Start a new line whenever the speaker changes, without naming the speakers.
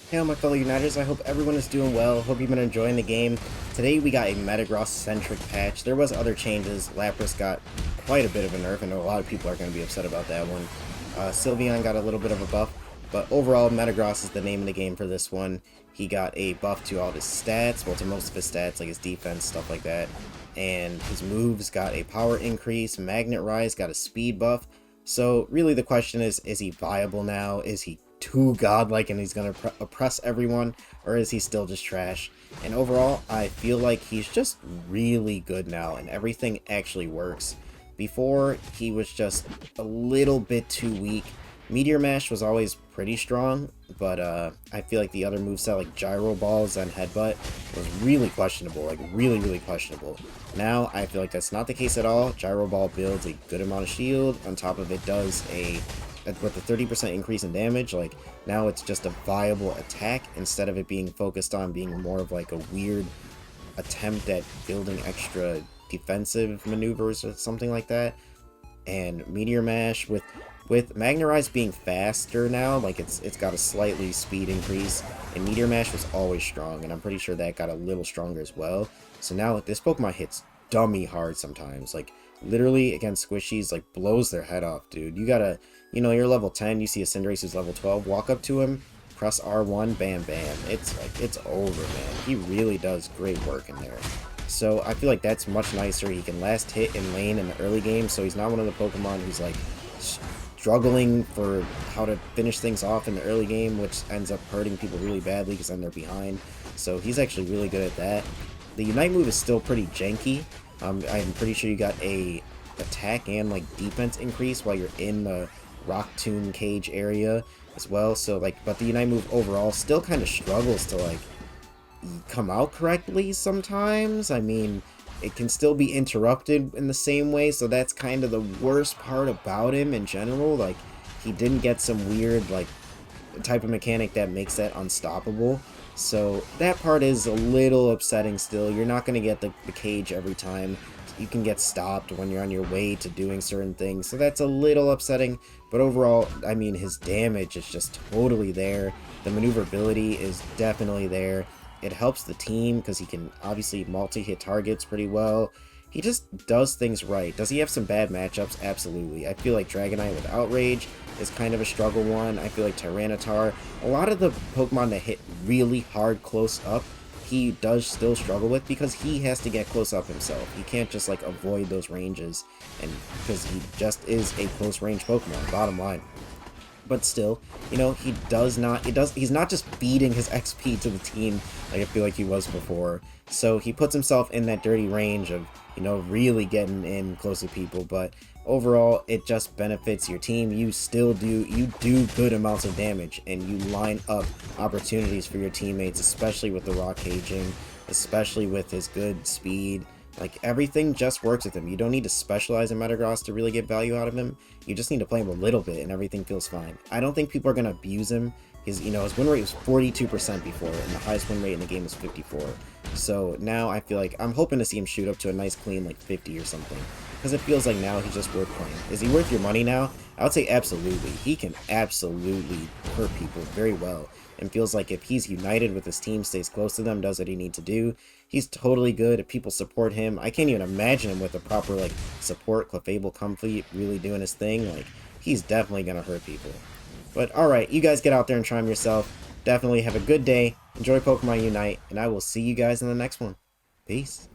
Hey all my fellow Uniters, I hope everyone is doing well, hope you've been enjoying the game. Today we got a Metagross-centric patch. There was other changes. Lapras got quite a bit of a nerf, and a lot of people are going to be upset about that one. Sylveon got a little bit of a buff, but overall Metagross is the name of the game for this one. He got a buff to all his stats, well to most of his stats, like his defense, stuff like that. And his moves got a power increase, Magnet Rise got a speed buff. So really the question is he viable now? Is he too godlike and he's going to oppress everyone, or is he still just trash? And overall, I feel like he's just really good now and everything actually works. Before, he was just a little bit too weak. Meteor Mash was always pretty strong, but I feel like the other moveset like Gyro Balls and Headbutt was really questionable, like really questionable. Now, I feel like that's not the case at all. Gyro Ball builds a good amount of shield, on top of it does with a 30% increase in damage, like now it's just a viable attack instead of it being focused on being more of like a weird attempt at building extra defensive maneuvers or something like that. And Meteor Mash with Magnet Rise being faster now, like it's got a slightly speed increase, and Meteor Mash was always strong, and I'm pretty sure that got a little stronger as well. So now this Pokemon hits dummy hard sometimes, like literally against squishies, like blows their head off, dude. You gotta, you're level 10, you see a Cinderace who's level 12, walk up to him, press R1, bam bam, it's like, it's over, man. He really does great work in there. So I feel like that's much nicer. He can last hit in lane in the early game, so he's not one of the Pokemon who's like struggling for how to finish things off in the early game, which ends up hurting people really badly because then they're behind. So he's actually really good at that. The Unite move is still pretty janky. I'm pretty sure you got a attack and like defense increase while you're in the Rock Tomb cage area as well. So like, but the Unite move overall still kind of struggles to like come out correctly sometimes. I mean, it can still be interrupted in the same way, so that's kind of the worst part about him in general. Like, he didn't get some weird like type of mechanic that makes that unstoppable. So that part is a little upsetting still. You're not going to get the cage every time. You can get stopped when you're on your way to doing certain things. So that's a little upsetting. But overall, I mean, his damage is just totally there. The maneuverability is definitely there. It helps the team because he can obviously multi-hit targets pretty well. He just does things right. Does he have some bad matchups? Absolutely. I feel like Dragonite with Outrage is kind of a struggle one. I feel like Tyranitar, a lot of the Pokemon that hit really hard close up, he does still struggle with because he has to get close up himself. He can't just like avoid those ranges, and because he just is a close range Pokemon, bottom line. But still, he's not just feeding his XP to the team like I feel like he was before. So he puts himself in that dirty range of, really getting in close to people. But overall, it just benefits your team. You do good amounts of damage, and you line up opportunities for your teammates, especially with the rock caging, especially with his good speed. Like, everything just works with him. You don't need to specialize in Metagross to really get value out of him. You just need to play him a little bit and everything feels fine. I don't think people are going to abuse him. His win rate was 42% before, and the highest win rate in the game was 54. So now I feel like I'm hoping to see him shoot up to a nice clean like 50 or something, because it feels like now he's just worth playing. Is he worth your money now? I would say absolutely. He can absolutely hurt people very well, and feels like if he's united with his team, stays close to them, does what he needs to do, he's totally good. If people support him, I can't even imagine him with a proper like support, Clefable Comfort really doing his thing. Like, he's definitely gonna hurt people. But alright, you guys get out there and try him yourself. Definitely have a good day, enjoy Pokemon Unite, and I will see you guys in the next one. Peace.